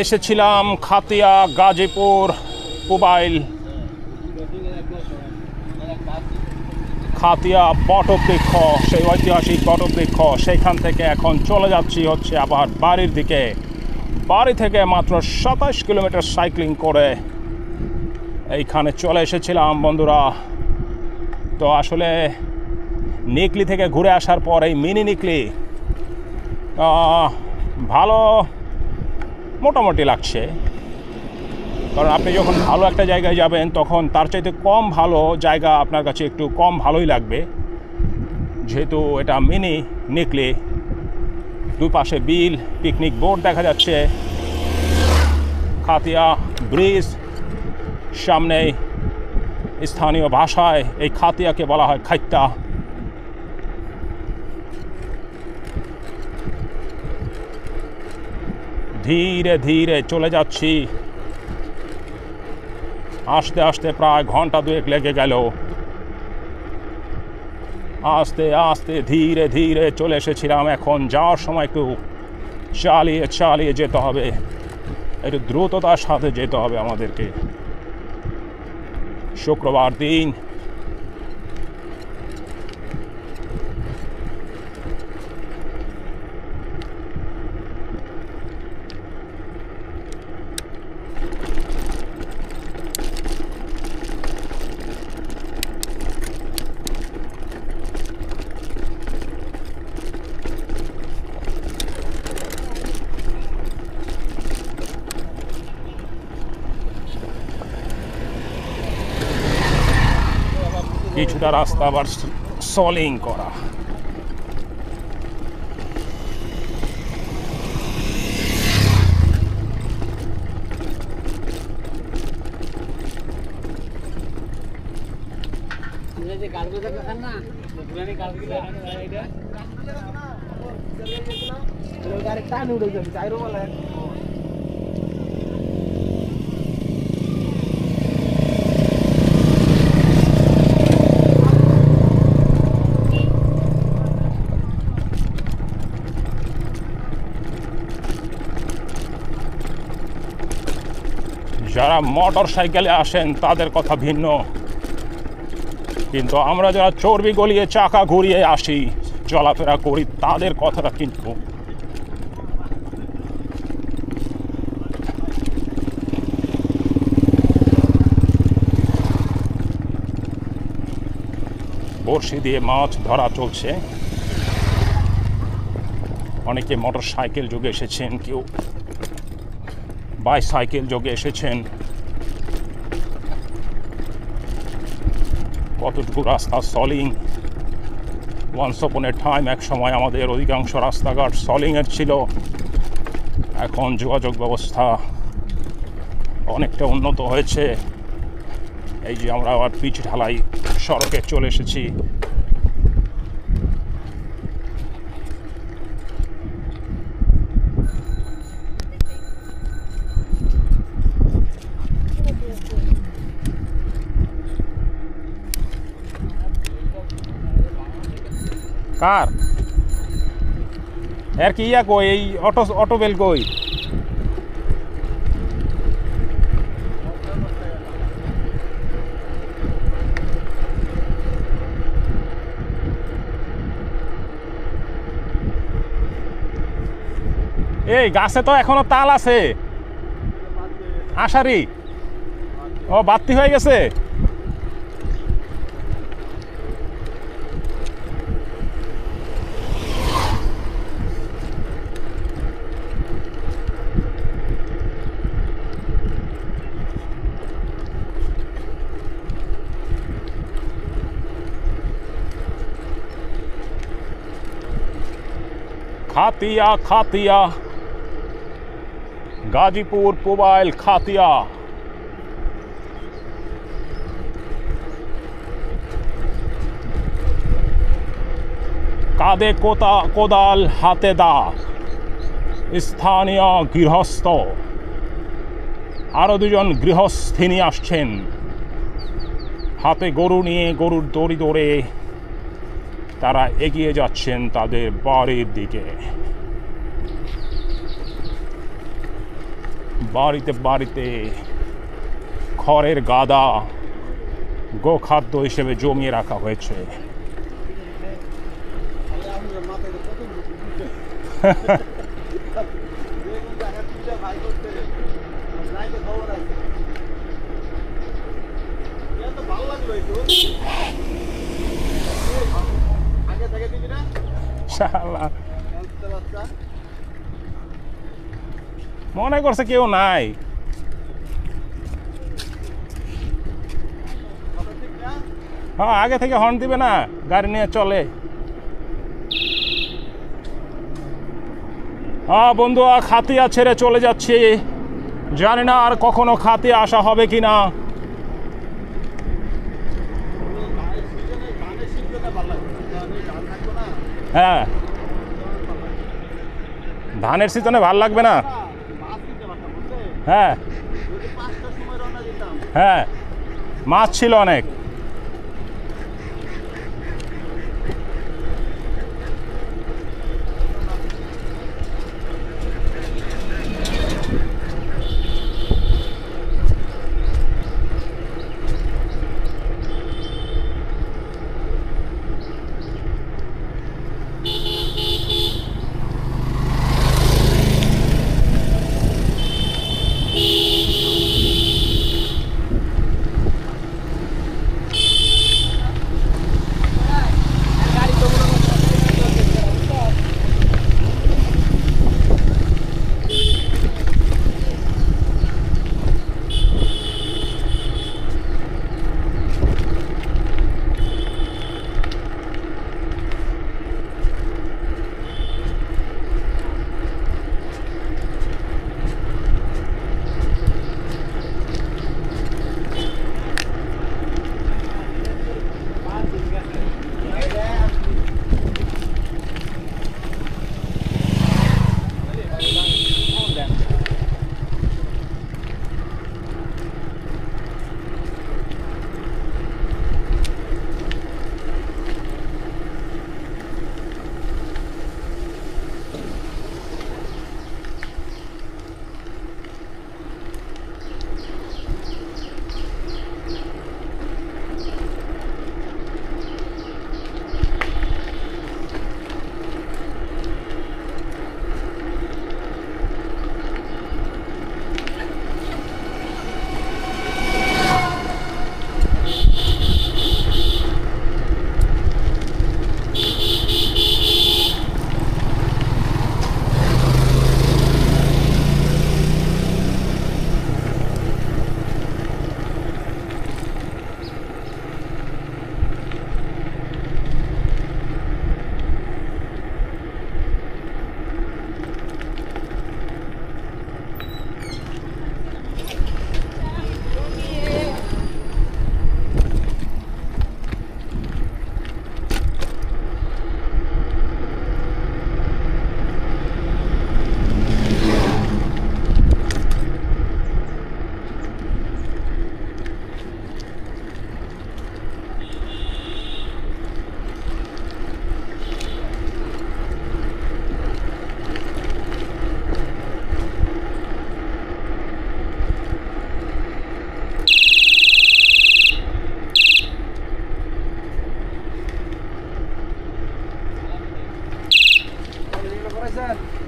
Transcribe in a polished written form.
এসেছিলাম খাতিয়া গাজীপুর পুবাইল খাতিয়া বটবৃক্ষ, সেই ঐতিহাসিক বটবৃক্ষ, সেইখান থেকে এখন চলে যাচ্ছি হচ্ছে আবার বাড়ির দিকে। বাড়ি থেকে মাত্র 27 কিলোমিটার সাইক্লিং করে এইখানে চলে এসেছিলাম বন্ধুরা। তো আসলে নিকলি থেকে ঘুরে আসার পর এই মিনি নিকলি ভালো মোটামুটি লাগছে, কারণ আপনি যখন ভালো একটা জায়গায় যাবেন তখন তার চাইতে কম ভালো জায়গা আপনার কাছে একটু কম ভালোই লাগবে, যেহেতু এটা মিনি নিকলি। দুই পাশে বিল, পিকনিক বোর্ড দেখা যাচ্ছে, খাতিয়া ব্রিজ সামনেই। স্থানীয় ভাষায় এই খাতিয়াকে বলা হয় খাইত্যা। ধীরে ধীরে চলে যাচ্ছি, আস্তে আস্তে প্রায় ঘন্টা দুয়েক লেগে গেল। আস্তে আস্তে ধীরে ধীরে চলে এসেছিলাম। এখন যাওয়ার সময় একটু চালিয়ে চালিয়ে যেতে হবে, একটু দ্রুততার সাথে যেতে হবে আমাদেরকে। শুক্রবার দিন, কিছুটা রাস্তা আবার সলিং করা। যারা মোটর সাইকেলে আসেন তাদের কথা ভিন্ন, কিন্তু আমরা যারা চর্বি গলিয়ে চাকা ঘুরিয়ে আসি, চলাফেরা করি, তাদের কথাটা কিন্তু বড়শি দিয়ে মাছ ধরা চলছে। অনেকে মোটর সাইকেল যোগে এসেছেন, কেউ বাইসাইকেল যোগে এসেছেন। কতটুকু রাস্তা সলিং। ওয়ান্স আপন এ টাইম, এক সময় আমাদের অধিকাংশ রাস্তাঘাট সলিংয়ের ছিল। এখন যোগাযোগ ব্যবস্থা অনেকটা উন্নত হয়েছে। এই যে আমরা আবার পিচ ঢালাই সড়কে চলে এসেছি। কার এর কি ইয়া কই, এই অটো বেল কই? এই গাছে তো এখনো তাল আছে। আষাঢ়ি ও বাতি হয়ে গেছে। খাতিয়া খাতিয়া গাজীপুর পুবাইল খাতিয়া। কাঁধে কোদাল হাতে দা, স্থানীয় গৃহস্থ। আরো দুজন গৃহস্থিনী আসছেন, হাতে গরু নিয়ে, গরুর দড়ি দৌড়ে তারা এগিয়ে যাচ্ছেন তাদের বাড়ির দিকে। বাড়িতে বাড়িতে খড়ের গাদা গোখাদ্য হিসেবে জমিয়ে রাখা হয়েছে। মনে করছে কেউ নাই। হ্যাঁ, আগে থেকে হর্ন দিবে না, গাড়ি নিয়ে চলে। হ্যাঁ বন্ধুরা, খাতিয়া ছেড়ে চলে যাচ্ছি, জানি না আর কখনো খাতিয়া আসা হবে কিনা। হ্যাঁ, ধানের সিজনে ভাল লাগবে না। হ্যাঁ হ্যাঁ, মাছ ছিল অনেক। Gracias.